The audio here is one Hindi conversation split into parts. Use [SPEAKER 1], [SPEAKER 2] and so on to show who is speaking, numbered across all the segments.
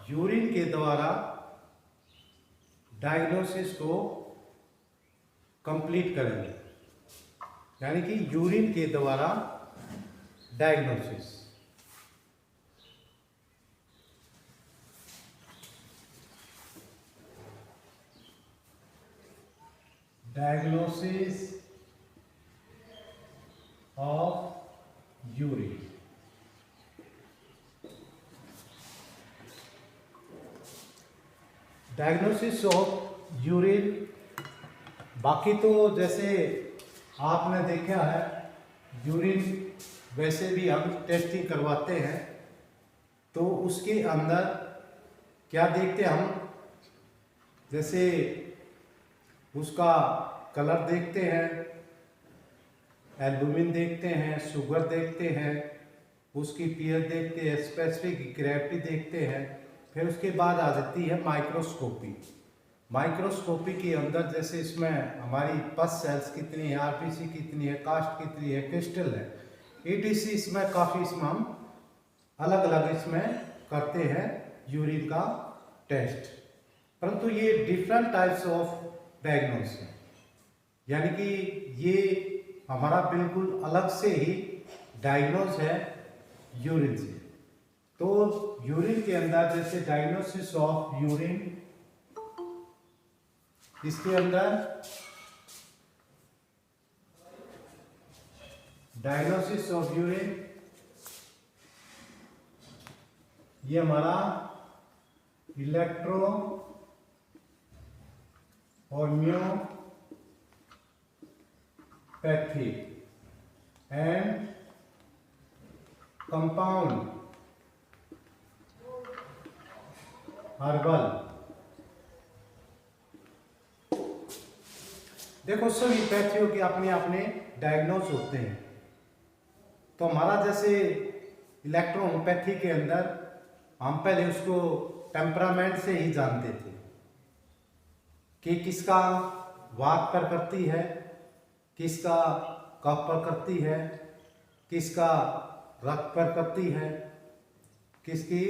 [SPEAKER 1] यूरिन के द्वारा डायग्नोसिस को कंप्लीट करेंगे, यानी कि यूरिन के द्वारा diagnosis. Diagnosis of urine. Diagnosis of urine, बाकी तो जैसे आपने देखा है यूरिन वैसे भी हम टेस्टिंग करवाते हैं, तो उसके अंदर क्या देखते हैं हम, जैसे उसका कलर देखते हैं, एल्बुमिन देखते हैं, शुगर देखते हैं, उसकी पीएच देखते हैं, स्पेसिफिक ग्रेविटी देखते हैं। फिर उसके बाद आ जाती है माइक्रोस्कोपी। माइक्रोस्कोपी के अंदर जैसे इसमें हमारी पस सेल्स कितनी है, आरपीसी कितनी है, कास्ट कितनी है, क्रिस्टल है, ईटीसी, इसमें काफ़ी इसमें हम अलग अलग इसमें करते हैं यूरिन का टेस्ट। परंतु ये डिफरेंट टाइप्स ऑफ डायग्नोस है, यानी कि ये हमारा बिल्कुल अलग से ही डायग्नोस है यूरिन से। तो यूरिन के अंदर जैसे डायग्नोसिस ऑफ यूरिन, इसके अंदर डायग्नोसिस ऑफ यूरिन, ये हमारा electro homeopathy and compound herbal. देखो सभी पैथियों के अपने अपने डायग्नोज होते हैं। तो हमारा जैसे इलेक्ट्रोहोम्योपैथी के अंदर हम पहले उसको टेम्परामेंट से ही जानते थे कि किसका वात प्रकृति है, किसका कफ प्रकृति है, किसका रक्त प्रकृति है, किसकी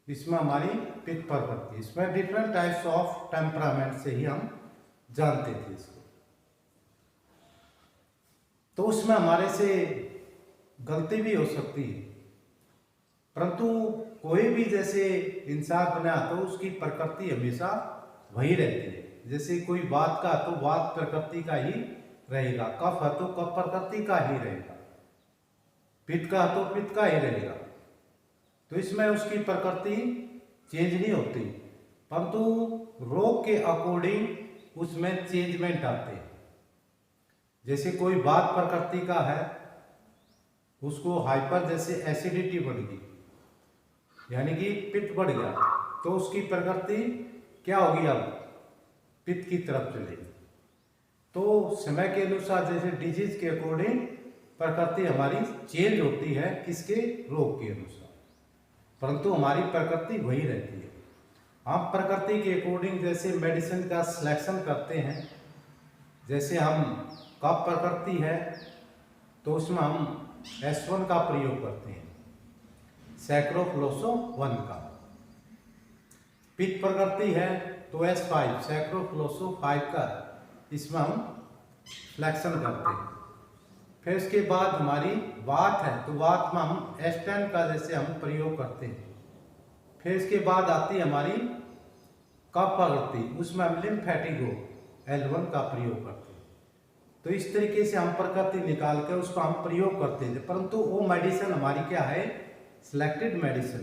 [SPEAKER 1] इसमें हमारी पित्त प्रकृति। इसमें डिफरेंट टाइप्स ऑफ टेम्परामेंट से ही हम जानते थे इसको। तो उसमें हमारे से गलती भी हो सकती है, परंतु कोई भी जैसे इंसान बना तो उसकी प्रकृति हमेशा वही रहती है। जैसे कोई वात का तो वात प्रकृति का ही रहेगा, कफ है तो कफ प्रकृति का ही रहेगा, पित्त का तो पित्त का ही रहेगा। तो इसमें उसकी प्रकृति चेंज नहीं होती, परंतु रोग के अकॉर्डिंग उसमें चेंजमेंट आते हैं। जैसे कोई वात प्रकृति का है, उसको हाइपर जैसे एसिडिटी बढ़ गई, यानी कि पित्त बढ़ गया, तो उसकी प्रकृति क्या होगी, अब पित्त की तरफ चलेगी। तो समय के अनुसार जैसे डिजीज के अकॉर्डिंग प्रकृति हमारी चेंज होती है, किसके, रोग के अनुसार, परंतु हमारी प्रकृति वही रहती है। हम प्रकृति के अकॉर्डिंग जैसे मेडिसिन का सिलेक्शन करते हैं, जैसे हम कफ प्रकृति है तो उसमें हम S1 का प्रयोग करते हैं, सैक्रोफ्लोसो-1 का। पित्त प्रकृति है तो S5 सैक्रोफ्लोसो-5 का इसमें हम सिलेक्शन करते हैं। फिर इसके बाद हमारी वात है तो वात में हम S10 का जैसे हम प्रयोग करते हैं। फिर इसके बाद आती है हमारी कफ प्रकृति, उसमें हम लिम्फेटिको L1 का प्रयोग करते हैं। तो इस तरीके से हम प्रकृति निकाल कर उसको हम प्रयोग करते हैं, परंतु वो मेडिसिन हमारी क्या है, सिलेक्टेड मेडिसिन,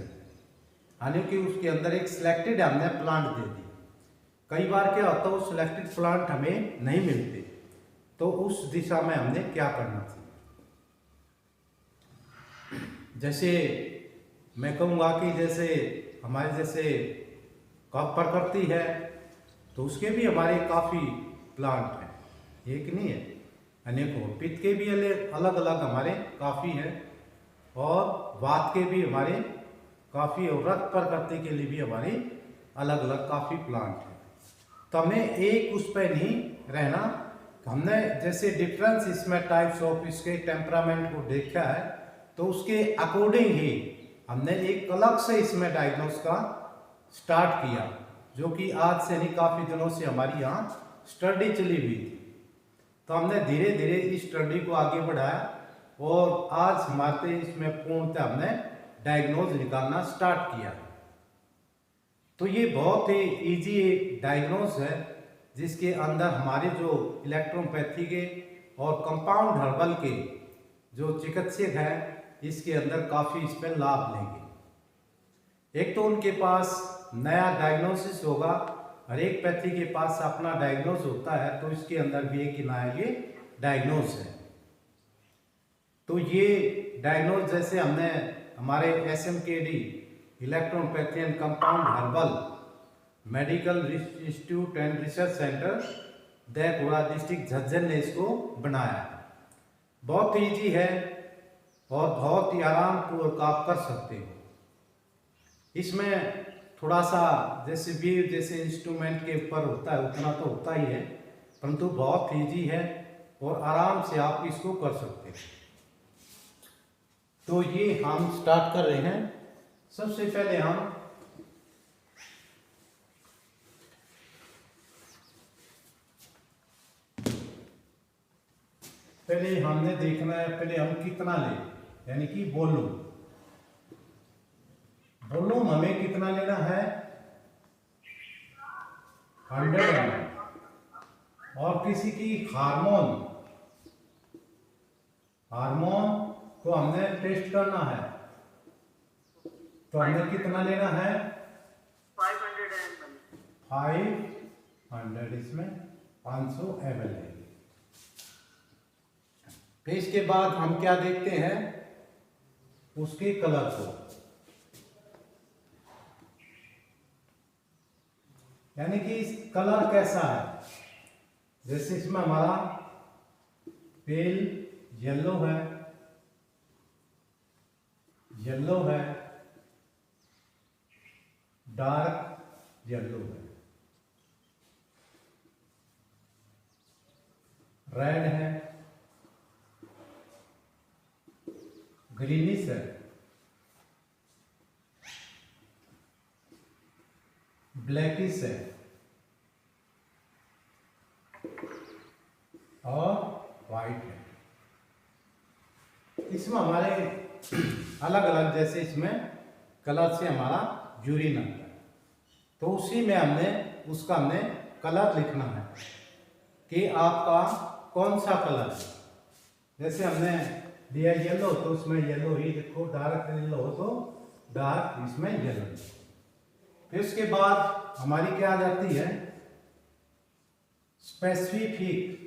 [SPEAKER 1] यानी कि उसके अंदर एक सिलेक्टेड हमने प्लांट दे दी। कई बार क्या होता है वो सिलेक्टेड प्लांट हमें नहीं मिलते, तो उस दिशा में हमने क्या करना चाहिए। जैसे मैं कहूँगा कि जैसे हमारे जैसे कफ प्रकृति है तो उसके भी हमारे काफ़ी प्लांट हैं, एक नहीं है, अनेकों। पित्त के भी अलग अलग हमारे काफ़ी हैं, और वात के भी हमारे काफ़ी, और रक्त प्रकृति के लिए भी हमारे अलग अलग काफ़ी प्लांट हैं। तो हमें एक उस पर नहीं रहना, हमने जैसे डिफरेंस इसमें टाइप्स ऑफ इसके टेम्परामेंट को देखा है, तो उसके अकॉर्डिंग ही हमने एक अलग से इसमें डायग्नोस का स्टार्ट किया, जो कि आज से नहीं काफ़ी दिनों से हमारी यहाँ स्टडी चली हुई थी। तो हमने धीरे धीरे इस स्टडी को आगे बढ़ाया और आज हमारे इसमें पूर्णतः हमने डायग्नोज निकालना स्टार्ट किया। तो ये बहुत ही इजी डायग्नोज है, जिसके अंदर हमारे जो इलेक्ट्रोपैथी के और कंपाउंड हर्बल के जो चिकित्सक हैं, इसके अंदर काफ़ी इसमें लाभ लेंगे। एक तो उनके पास नया डायग्नोसिस होगा, हर एक पैथी के पास अपना डायग्नोस होता है, तो इसके अंदर भी एक नया ये डायग्नोस है। तो ये डायग्नोस जैसे हमने हमारे SMKD electropathy and compound herbal medical institute and research centre Devpura district Jhajjar ने इसको बनाया। बहुत ईजी है और बहुत ही आराम पूर्वक आप कर सकते हो। इसमें थोड़ा सा जैसे इंस्ट्रूमेंट के ऊपर होता है उतना तो होता ही है, परंतु बहुत ईजी है और आराम से आप इसको कर सकते हैं। तो ये हम स्टार्ट कर रहे हैं। सबसे पहले हम हमने देखना है पहले हम कितना ले, यानी कि वॉल्यूम हमें कितना लेना है 100 ml। और किसी की हार्मोन को हमने टेस्ट करना है, तो हमें कितना लेना है
[SPEAKER 2] 500 ml।
[SPEAKER 1] 500, इसमें 500 ml है। फिर इसके बाद हम क्या देखते हैं, उसके कलर को, यानी कि इस कलर कैसा है। जैसे इसमें हमारा पेल येलो है, डार्क येलो है, रेड है, ग्रीनिश है, ब्लैकिश है और वाइट है। इसमें हमारे अलग अलग जैसे इसमें कलर से हमारा यूरिन आता है, तो उसी में हमने कलर लिखना है कि आपका कौन सा कलर है। जैसे हमने दिया येलो, तो उसमें येलो ही लिखो, डार्क येलो हो तो डार्क, इसमें येलो। फिर उसके बाद हमारी क्या आ जाती है स्पेसिफिक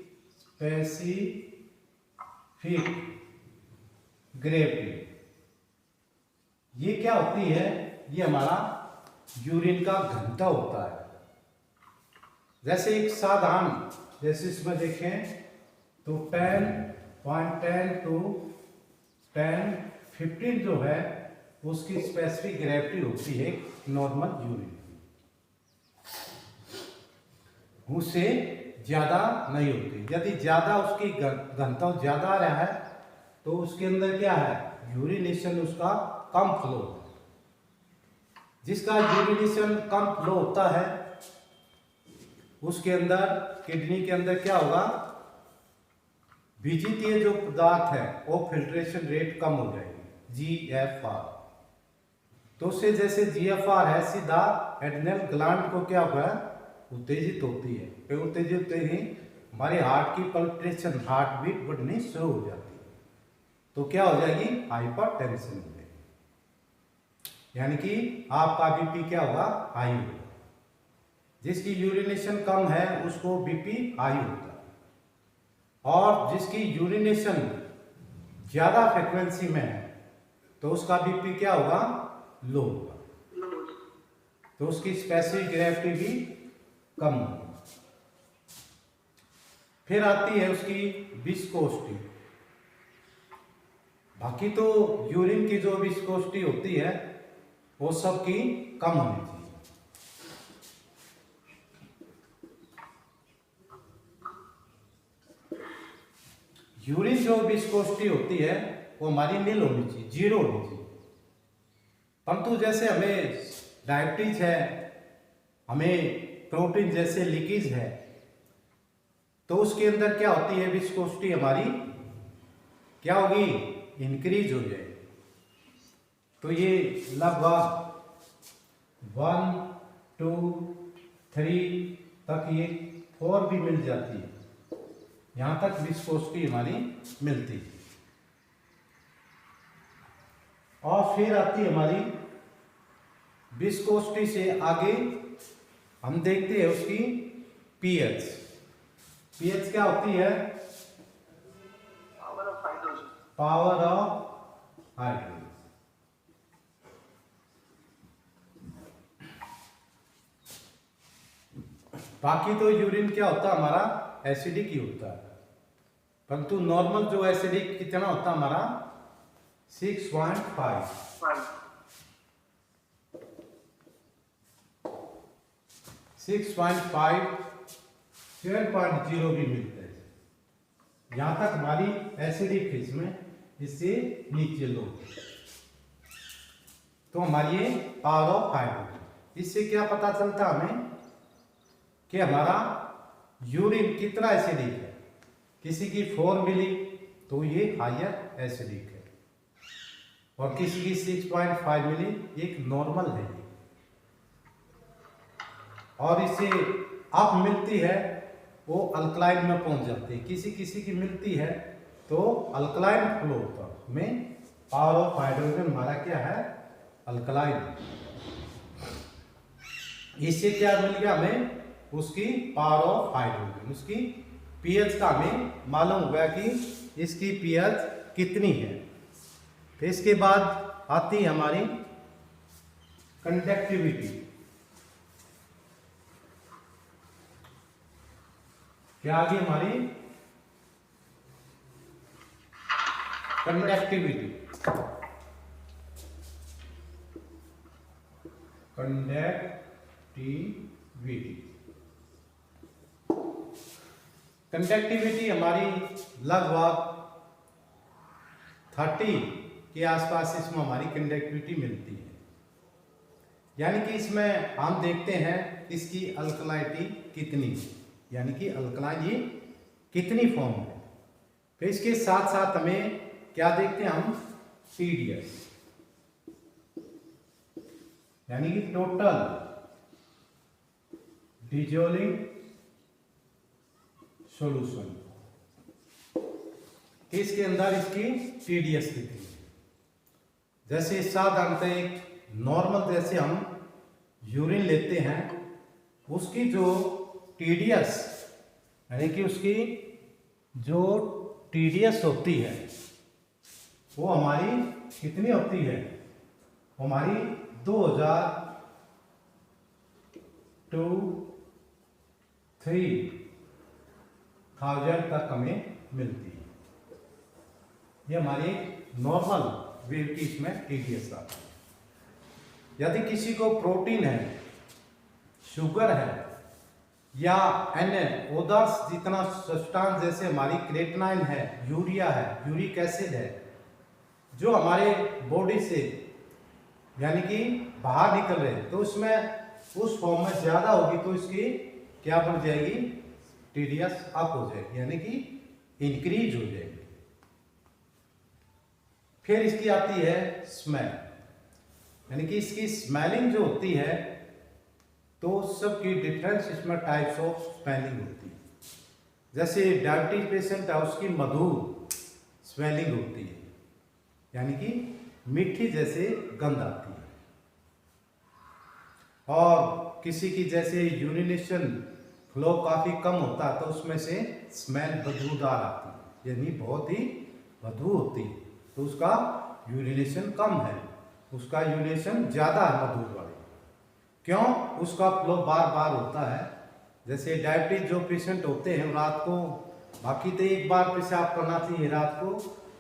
[SPEAKER 1] ग्रेविटी। ये क्या होती है, ये हमारा यूरिन का घनत्व होता है। जैसे एक साधारण, जैसे इसमें देखें तो 10.10 to 10-15 जो है उसकी स्पेसिफिक ग्रेविटी होती है नॉर्मल यूरिन, उससे ज्यादा नहीं होती। यदि ज्यादा उसकी घनत्व ज्यादा आ रहा है तो उसके अंदर क्या है, यूरिनेशन उसका कम फ्लो है। जिसका यूरिनेशन कम फ्लो होता है उसके अंदर, किडनी के अंदर क्या होगा, विजितीय जो पदार्थ है वो फिल्ट्रेशन रेट कम हो जाएगी, GFR। तो उससे जैसे GFR है सीधा एड्रिनल ग्लैंड को क्या हुआ है, उत्तेजित होती है। फिर उत्तेजित होते ही हमारे हार्ट की पल्सेशन, हार्ट बीट बढ़नी शुरू हो जाती है, तो क्या हो जाएगी, हाइपरटेंशन हो जाएगी, यानी कि आपका BP क्या होगा, हाई होगा। जिसकी यूरिनेशन कम है उसको BP हाई होता है, और जिसकी यूरिनेशन ज्यादा फ्रिक्वेंसी में है तो उसका BP क्या होगा, लो होगा, तो उसकी स्पेसिफिक ग्रेविटी भी कम होगी। फिर आती है उसकी विस्कोसिटी। बाकी तो यूरिन की जो विस्कोसिटी होती है वो सबकी कम होनी चाहिए। यूरिन जो विस्कोसिटी होती है वो हमारी नील होनी चाहिए, 0 होनी चाहिए। परंतु जैसे हमें डायबिटीज है, हमें प्रोटीन जैसे लीकेज है, तो उसके अंदर क्या होती है, विस्कोसिटी हमारी क्या होगी, इंक्रीज हो जाएगी। तो ये लगभग 1 2 3 तक ये 4 भी मिल जाती है, यहां तक विस्कोसिटी हमारी मिलती है। और फिर आती है हमारी विस्कोसिटी से आगे हम देखते हैं उसकी पीएच। पीएच क्या होती है,
[SPEAKER 2] power of hydrogen.
[SPEAKER 1] Power of hydrogen. बाकी तो यूरिन क्या होता है हमारा, एसिडिक ही होता है, परंतु नॉर्मल जो एसिडिक कितना होता है हमारा 6.5। 6.5 7.0 भी मिलता है। यहां तक हमारी एसिडिक फेज में, इससे नीचे लो तो हमारी ये पावर ऑफ हाइड्रोजन। इससे क्या पता चलता हमें कि हमारा यूरिन कितना एसिडिक है। किसी की 4 मिली तो ये हायर एसिडिक है, और किसी की 6.5 मिली एक नॉर्मल है। और इसे अप मिलती है वो अल्कलाइन में पहुंच जाती है, किसी किसी की मिलती है तो अल्कलाइन फ्लो होता है। में पावर ऑफ हाइड्रोजन हमारा क्या है, अल्कलाइन। इससे क्या मिल गया हमें, उसकी पावर ऑफ हाइड्रोजन, उसकी पीएच का हमें मालूम हो गया कि इसकी पीएच कितनी है। फिर इसके बाद आती है हमारी कंडक्टिविटी। क्या आ गई हमारी कंडक्टिविटी। कंडक्टिविटी हमारी लगभग 30 के आसपास इसमें हमारी कंडक्टिविटी मिलती है। यानी कि इसमें हम देखते हैं इसकी अल्कलाइटी कितनी है, यानी कि अल्कलाइन ये कितनी फॉर्म है। फिर इसके साथ साथ हमें क्या देखते हैं हम, TDS, यानी कि टोटल डिजोल्विंग सॉल्यूशन। इसके अंदर इसकी TDS कितनी है। जैसे साधारणतः एक नॉर्मल जैसे हम यूरिन लेते हैं, उसकी जो TDS यानी कि उसकी जो TDS होती है वो हमारी कितनी होती है, हमारी 2000-3000 तक हमें मिलती है। ये हमारी नॉर्मल वेव की इसमें TDS आता है। यदि किसी को प्रोटीन है, शुगर है, या अन्य ओदर्स जितना सब्सटेंस जैसे हमारी क्रेटनाइन है, यूरिया है, यूरिक एसिड है, जो हमारे बॉडी से यानी कि बाहर निकल रहे हैं, तो उसमें उस फॉर्म में ज्यादा होगी तो इसकी क्या बढ़ जाएगी, TDS अप हो जाएगी, यानी कि इंक्रीज हो जाएगी। फिर इसकी आती है स्मेल, यानी कि इसकी स्मेलिंग जो होती है, तो सबकी डिफरेंस इसमें टाइप्स ऑफ स्मेलिंग होती है। जैसे डायबिटीज पेशेंट है, उसकी मधुर स्मेलिंग होती है, यानी कि मीठी जैसे गंध आती है। और किसी की जैसे यूरिनेशन फ्लो काफी कम होता है, तो उसमें से स्मेल बदबूदार आती है, यानी बहुत ही बदबू होती है, तो उसका यूरिनेशन कम है, उसका यूरिनेशन ज्यादा है मधुर वाले। क्यों, उसका फ्लो बार बार होता है। जैसे डायबिटीज जो पेशेंट होते हैं रात को, बाकी तो एक बार पेशाब करना चाहिए रात को,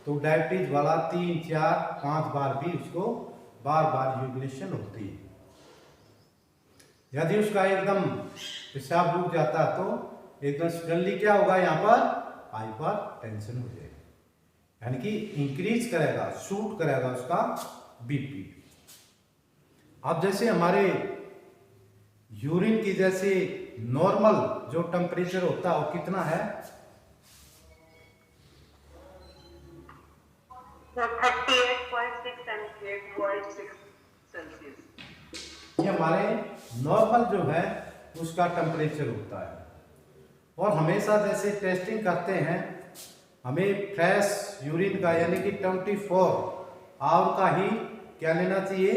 [SPEAKER 1] तो डायबिटीज वाला 3 4 5 बार भी उसको बार बार यूरिनेशन होती है। यदि उसका एकदम पेशाब रुक जाता है तो एकदम सडनली क्या होगा, यहाँ पर हाइपर टेंशन हो जाएगा, यानी कि इंक्रीज करेगा, शूट करेगा उसका BP। अब जैसे हमारे यूरिन की जैसे नॉर्मल जो टेम्परेचर होता है वो कितना है?
[SPEAKER 2] So 38.6 and 8.6 Celsius.
[SPEAKER 1] ये हमारे नॉर्मल जो है उसका टेम्परेचर होता है। और हमेशा जैसे टेस्टिंग करते हैं हमें फ्रेश यूरिन का यानी कि 24 आवर का ही क्या लेना चाहिए?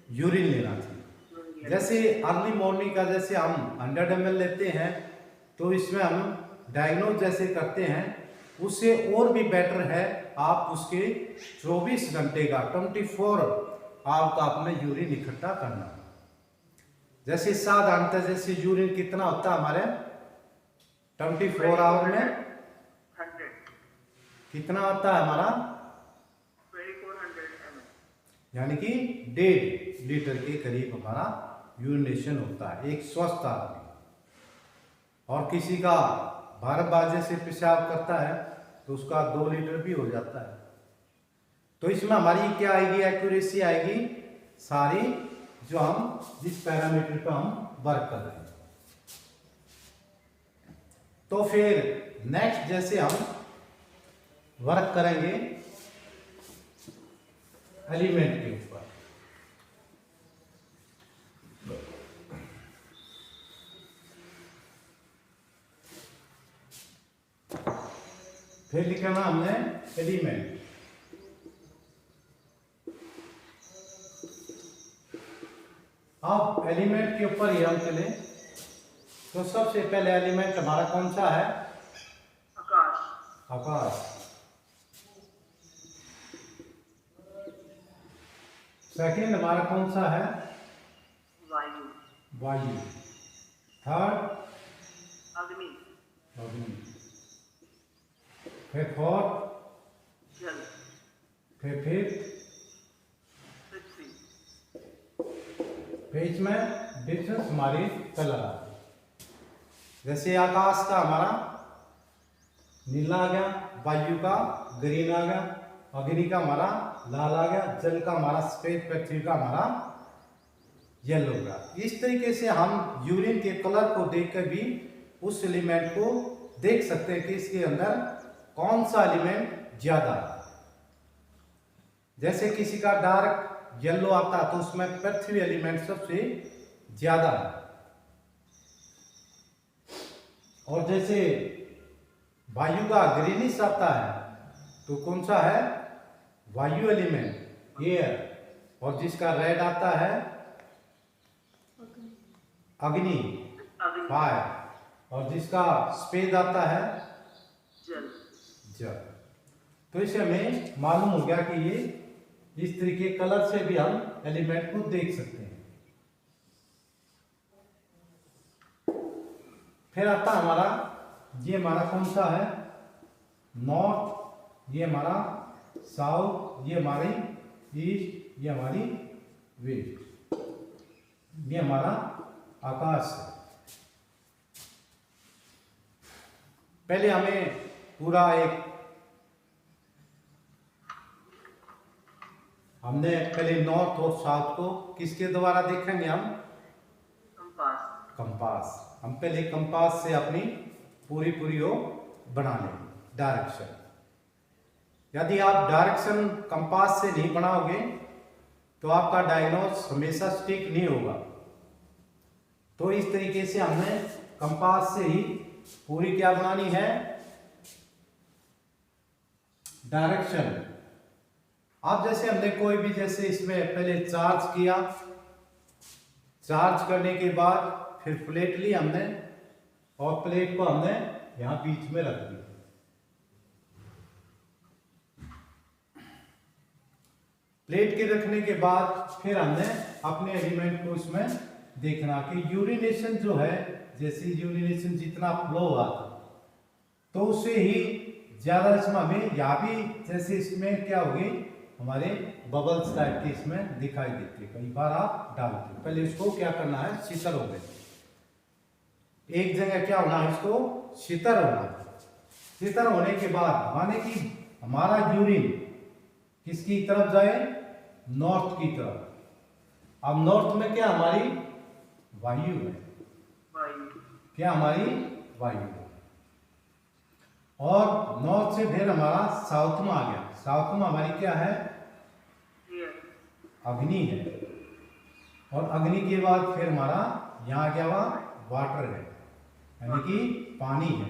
[SPEAKER 1] यूरिन लेना चाहिए। जैसे अर्ली मॉर्निंग का जैसे हम 100 ml लेते हैं तो इसमें हम डायग्नोज जैसे करते हैं, उससे और भी बेटर है आप उसके 24 घंटे का 24 आवर का अपने यूरिन इकट्ठा करना। जैसे साधारणतः जैसे यूरिन कितना होता है हमारे 24 आवर में
[SPEAKER 2] 100.
[SPEAKER 1] कितना होता है हमारा?
[SPEAKER 2] 2400 ml.
[SPEAKER 1] यानी कि 1.5 लीटर के करीब हमारा यूरिनेशन होता है एक स्वस्थ आदमी। और किसी का 12 बजे से पेशाब करता है तो उसका 2 लीटर भी हो जाता है। तो इसमें हमारी क्या आएगी? एक्यूरेसी आएगी सारी जो हम जिस पैरामीटर पे हम वर्क कर रहे हैं। तो फिर नेक्स्ट जैसे हम वर्क करेंगे एलिमेंट के ऊपर। फिर लिखना हमने एलिमेंट। अब एलिमेंट के ऊपर ही हम चले तो सबसे पहले एलिमेंट हमारा कौन सा है?
[SPEAKER 2] आकाश.
[SPEAKER 1] आकाश। सेकंड हमारा कौन सा है?
[SPEAKER 2] वायु.
[SPEAKER 1] वायु। थर्ड
[SPEAKER 2] अग्नि.
[SPEAKER 1] अग्नि। फिर फोर्थ,
[SPEAKER 2] जल.
[SPEAKER 1] फिर फिफ्थ,
[SPEAKER 2] पृथ्वी.
[SPEAKER 1] फिर इसमें डिफरेंस हमारी कलर आ गई। जैसे आकाश का हमारा नीला आ गया, वायु का ग्रीन आ गया, अग्नि का हमारा लाल आ गया, जल का हमारा सफेद, पृथ्वी का हमारा येलो का। इस तरीके से हम यूरिन के कलर को देखकर भी उस एलिमेंट को देख सकते हैं कि इसके अंदर कौन सा एलिमेंट ज्यादा है। जैसे किसी का डार्क येलो आता है तो उसमें पृथ्वी एलिमेंट सबसे ज्यादा है। और जैसे वायु का ग्रीनिश आता है तो कौन सा है? वायु एलिमेंट एयर। और जिसका रेड आता है अग्नि
[SPEAKER 2] अग्नि.
[SPEAKER 1] फायर। और जिसका सफेद आता है
[SPEAKER 2] जल.
[SPEAKER 1] जल। तो इससे हमें मालूम हो गया कि ये इस तरीके कलर से भी हम एलिमेंट को देख सकते हैं। फिर आता हमारा ये हमारा कौन सा है? नॉर्थ, ये हमारा साउथ, ये हमारी ईस्ट, ये हमारी वेस्ट, ये हमारा आकाश है। पहले हमें पूरा हमने पहले नॉर्थ और साउथ को किसके द्वारा देखेंगे हम?
[SPEAKER 2] कंपास.
[SPEAKER 1] कंपास। हम पहले कंपास से अपनी पूरी वो बना लेंगे डायरेक्शन। यदि आप डायरेक्शन कंपास से नहीं बनाओगे तो आपका डायग्नोस हमेशा स्टिक नहीं होगा। तो इस तरीके से हमने कंपास से ही पूरी क्या बनानी है? डायरेक्शन। अब जैसे हमने कोई भी जैसे इसमें पहले चार्ज किया, चार्ज करने के बाद फिर प्लेट ली हमने और प्लेट को हमने यहां बीच में रख दिया। प्लेट के रखने के बाद फिर हमने अपने एलिमेंट को इसमें देखना कि यूरिनेशन जो है, जैसे यूरिनेशन जितना फ्लो हुआ तो उससे ही ज्यादा इसमें हमें यहाँ भी जैसे इसमें क्या होगी हमारे बबल्स टाइप की इसमें दिखाई देती है। कई बार आप डालते हैं, पहले इसको क्या करना है? शीतल हो गए। एक जगह क्या होना है? इसको शीतल होना है। शीतल होने के बाद माने कि हमारा यूरिन किसकी तरफ जाए? नॉर्थ की तरफ। अब नॉर्थ में क्या हमारी वायु है,
[SPEAKER 2] वायु,
[SPEAKER 1] क्या हमारी वायु है। और नॉर्थ से फिर हमारा साउथ में आ गया। साउथ में हमारी क्या है,
[SPEAKER 2] एयर,
[SPEAKER 1] अग्नि है। और अग्नि के बाद फिर हमारा यहाँ क्या हुआ, वाटर है, यानी कि पानी है।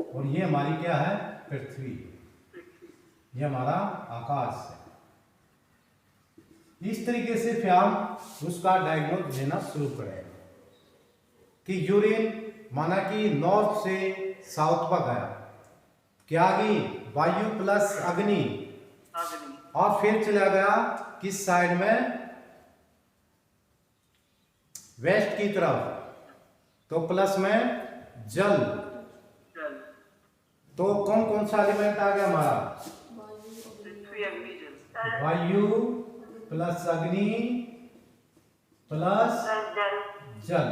[SPEAKER 1] और ये हमारी क्या है, पृथ्वी, ये हमारा आकाश है। इस तरीके से फिर हम उसका डायग्नोज लेना शुरू करें कि यूरेन माना कि नॉर्थ से साउथ पर गया, क्या गई, वायु प्लस अग्नि,
[SPEAKER 2] अग्नि,
[SPEAKER 1] और फिर चला गया किस साइड में, वेस्ट की तरफ, तो प्लस में जल।
[SPEAKER 2] जल,
[SPEAKER 1] तो कौन कौन सा एलिमेंट आ गया हमारा,
[SPEAKER 2] पृथ्वी, अग्नि, जल,
[SPEAKER 1] वायु प्लस अग्नि प्लस जल।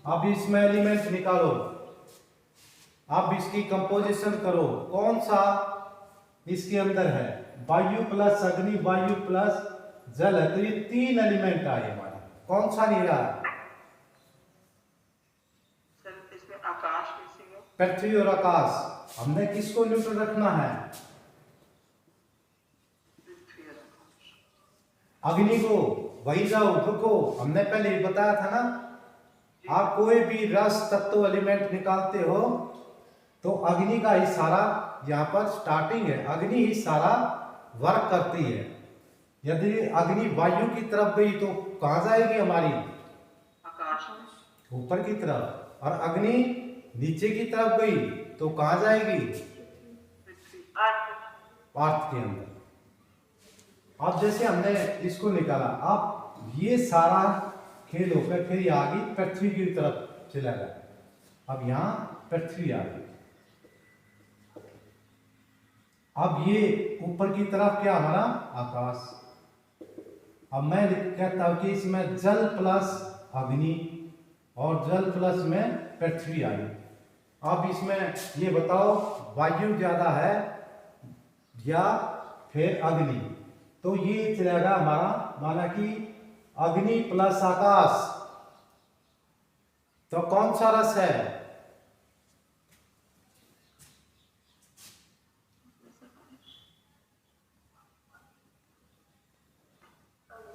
[SPEAKER 1] अब इसमें एलिमेंट निकालो, अब इसकी कंपोजिशन करो, कौन सा इसके अंदर है, वायु प्लस अग्नि, वायु प्लस जल है, तो ये 3 एलिमेंट आए हमारे। कौन सा नहीं रहा,
[SPEAKER 2] सर इसमें आकाश कैसे है,
[SPEAKER 1] पृथ्वी और आकाश। हमने किसको न्यूट्रल रखना है,
[SPEAKER 2] पृथ्वी और आकाश,
[SPEAKER 1] अग्नि को, वही जाओ को हमने पहले ही बताया था ना। आप कोई भी रस तत्व एलिमेंट निकालते हो तो अग्नि का ही सारा यहाँ पर स्टार्टिंग है, अग्नि ही सारा वर्क करती है। यदि अग्नि वायु की तरफ गई तो कहाँ जाएगी हमारी,
[SPEAKER 2] आकाश में,
[SPEAKER 1] ऊपर की तरफ। और अग्नि नीचे की तरफ गई तो कहाँ जाएगी,
[SPEAKER 2] पृथ्वी, अर्थ,
[SPEAKER 1] अर्थ के अंदर। अब जैसे हमने इसको निकाला, अब ये सारा खेल होकर फिर ये आगे पृथ्वी की तरफ चला गया। अब यहाँ पृथ्वी आ गई। अब ये ऊपर की तरफ क्या हमारा आकाश। अब मैं कहता हूं कि इसमें जल प्लस अग्नि और जल प्लस में पृथ्वी आई। अब इसमें ये बताओ वायु ज्यादा है या फिर अग्नि, तो ये चलेगा हमारा, माना कि अग्नि प्लस आकाश, तो कौन सा रस है,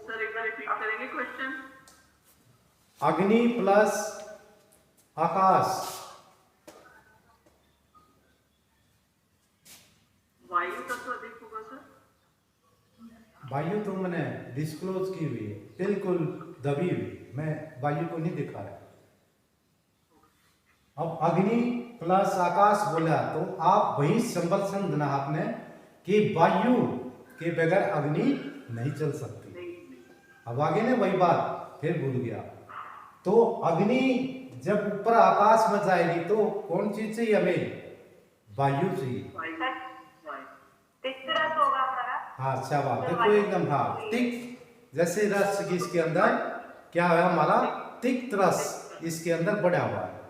[SPEAKER 2] सर एक बार रिपीट करेंगे क्वेश्चन,
[SPEAKER 1] अग्नि प्लस आकाश,
[SPEAKER 2] वायु तत्व अधिक होगा सर,
[SPEAKER 1] वायु तो मैंने डिस्क्लोज की हुई है, बिल्कुल दबी हुई, मैं वायु को नहीं दिखा रहा। अब अग्नि प्लस आकाश बोला तो आप वही संबल समझना आपने कि वायु के बगैर अग्नि नहीं चल सकती। अब आगे ने वही बात फिर भूल गया। तो अग्नि जब ऊपर आकाश में जाएगी तो कौन चीज चाहिए हमें, वायु चाहिए।
[SPEAKER 2] वायु, वायु,
[SPEAKER 3] तिक्त रस होगा हमारा।
[SPEAKER 1] हाँ अच्छा बात, देखो एकदम, हाँ तिक्त, जैसे रस इसके अंदर क्या है हमारा, तिक्त रस इसके अंदर बढ़ा हुआ है।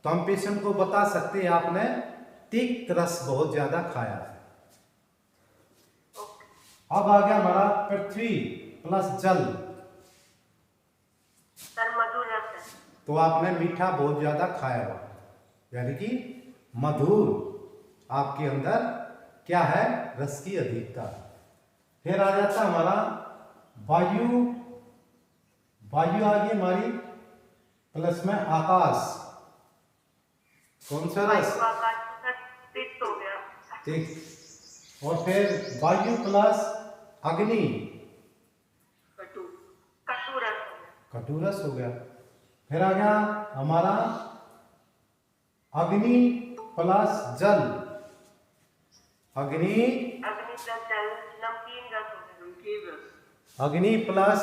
[SPEAKER 1] तो हम पेशेंट को बता सकते हैं आपने तिक्त रस बहुत ज्यादा खाया है। अब आ गया हमारा पृथ्वी प्लस जल,
[SPEAKER 3] सर मधुर रस है।
[SPEAKER 1] तो आपने मीठा बहुत ज्यादा खाया हुआ, यानी कि मधुर आपके अंदर क्या है, रस की अधिकता। फिर आ जाता हमारा वायु, वायु आ गई हमारी प्लस में आकाश, कौन सा रस,
[SPEAKER 3] वायु आकाश का तिक्त हो गया।
[SPEAKER 1] ठीक। और फिर वायु प्लस अग्नि,
[SPEAKER 2] कटु,
[SPEAKER 3] कटु रस हो गया।
[SPEAKER 1] कटुरस हो गया। फिर आ गया हमारा अग्नि प्लस जल, अग्नि,
[SPEAKER 3] अग्नि प्लस जल नमकीन रस हो गया।
[SPEAKER 2] नमकीन रस,
[SPEAKER 1] अग्नि प्लस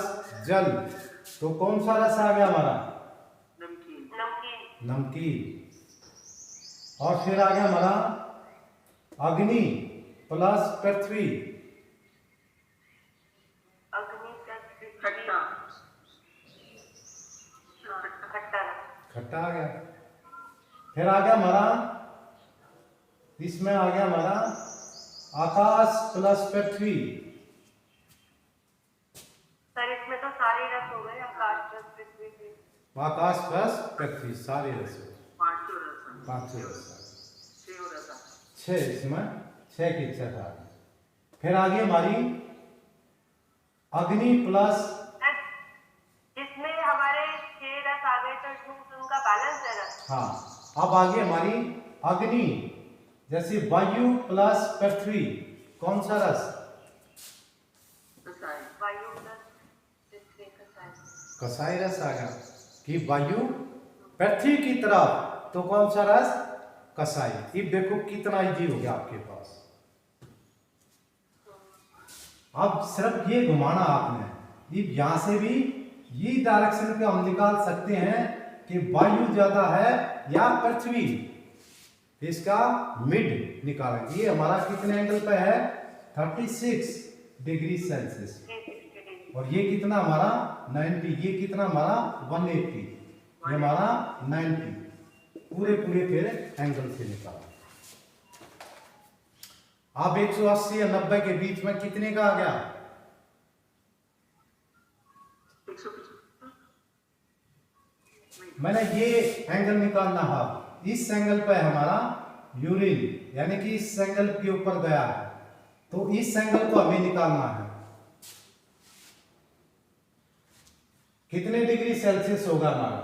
[SPEAKER 1] जल, तो कौन सा रस आ गया हमारा,
[SPEAKER 2] नमकीन,
[SPEAKER 3] नमकीन,
[SPEAKER 1] नमकीन। और फिर आ गया हमारा अग्नि प्लस पृथ्वी,
[SPEAKER 3] अग्नि प्लस
[SPEAKER 2] खट्टा,
[SPEAKER 3] खट्टा रस।
[SPEAKER 1] खट्टा आ गया। फिर आ गया हमारा, इसमें आ गया हमारा आकाश प्लस पृथ्वी,
[SPEAKER 3] सर सारे रस हो गए, आकाश रस, पृथ्वी भी।
[SPEAKER 1] आकाश रस पृथ्वी सारे रस हो,
[SPEAKER 2] पांचों रस,
[SPEAKER 1] पांचों रस,
[SPEAKER 2] छह रस।
[SPEAKER 1] 6 इसमें 6 की छठ आ गई। फिर आगे हमारी अग्नि प्लस,
[SPEAKER 3] जिसमें हमारे 6 रस आ गए तो इसमें उनका बैलेंस है रस।
[SPEAKER 1] हाँ अब आगे हमारी अग्नि, जैसे वायु प्लस पृथ्वी, कौन सा रस?
[SPEAKER 2] कसाई।
[SPEAKER 3] वायु प्लस पृथ्वी कसाई।
[SPEAKER 1] कसाई रस आ गया कि वायु पृथ्वी की तरफ, तो कौन सा रस? कसाई। ये देखो कितना इजी हो गया आपके पास। अब सिर्फ ये घुमाना आपने, ये यहां से भी ये डायरेक्शन पे हम निकाल सकते हैं कि वायु ज्यादा है या पृथ्वी, इसका मिड निकालेंगे। ये हमारा कितने एंगल पे है? 36 डिग्री सेल्सियस। और ये कितना हमारा 90, ये कितना हमारा 180, ये हमारा 90, पूरे फिर एंगल से निकाला। अब 180 या 90 के बीच में कितने का आ गया?
[SPEAKER 2] 150।
[SPEAKER 1] मैंने ये एंगल निकालना है, इस एंगल पे हमारा यूरिन, यानी कि इस एंगल के ऊपर गया है, तो इस एंगल को हमें निकालना है। कितने डिग्री सेल्सियस होगा हमारा?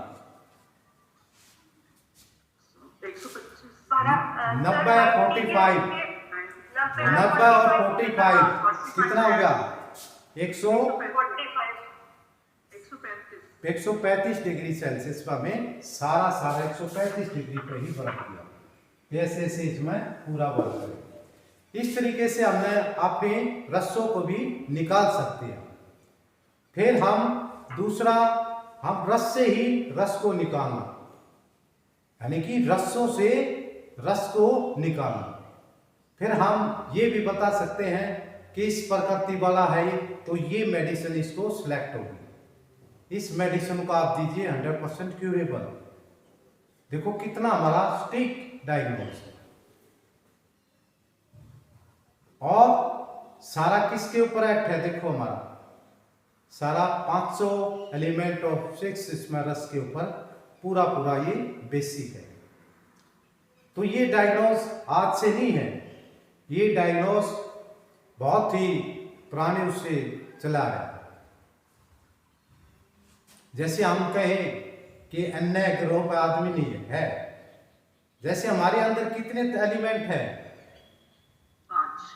[SPEAKER 2] 125।
[SPEAKER 1] 90 45, 90 और 45 कितना होगा? 135 डिग्री सेल्सियस पर हमें सारा 135 डिग्री पर ही वर्क किया। ऐसे ऐसे इसमें पूरा वर्क करें। इस तरीके से हमने अपने रसों को भी निकाल सकते हैं। फिर हम दूसरा, हम रस से ही रस को निकालना, यानी कि रसों से रस को निकालना। फिर हम ये भी बता सकते हैं कि इस प्रकृति वाला है तो ये मेडिसिन इसको सिलेक्ट होगी, इस मेडिसिन को आप दीजिए 100% क्यूरेबल। देखो कितना हमारा स्टिक डायग्नोस है। और सारा किसके ऊपर एक्ट है? देखो हमारा सारा 500 एलिमेंट ऑफ 6 इसमें रस के ऊपर पूरा ये बेसिक है। तो ये डायग्नोस आज से नहीं है, ये डायग्नोस बहुत ही पुराने उससे चला है। जैसे हम कहें कि अन्य ग्रह पर आदमी नहीं है, जैसे हमारे अंदर कितने एलिमेंट है?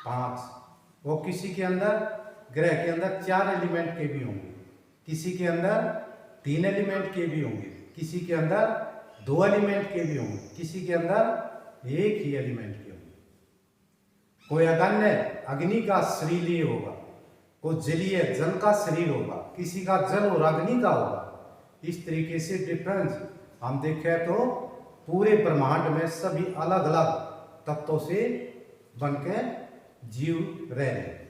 [SPEAKER 1] 5। वो किसी के अंदर, ग्रह के अंदर 4 एलिमेंट के भी होंगे, किसी के अंदर 3 एलिमेंट के भी होंगे, किसी के अंदर 2 एलिमेंट के भी होंगे, किसी के अंदर 1 ही एलिमेंट के होंगे। कोई अग्नि का शरीर होगा, कोई जलीय जल का शरीर होगा, किसी का जल और अग्नि का होगा। इस तरीके से डिफरेंस हम देखें तो पूरे ब्रह्मांड में सभी अलग अलग तत्वों से बनकर जीव रह रहे हैं।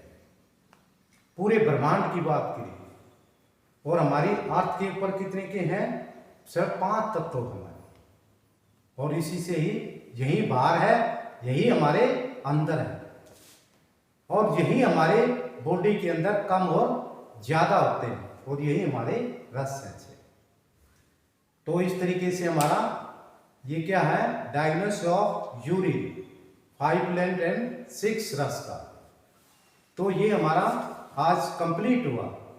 [SPEAKER 1] पूरे ब्रह्मांड की बात करें और हमारी अर्थ के ऊपर कितने के हैं? सिर्फ 5 तत्व हमारे, और इसी से ही यही बाहर है, यही हमारे अंदर है, और यही हमारे बॉडी के अंदर कम और ज्यादा होते हैं, और यही हमारे रस है। तो इस तरीके से हमारा ये क्या है? Diagnosis of urine 5 length and 6 रस का। तो ये हमारा आज कंप्लीट हुआ।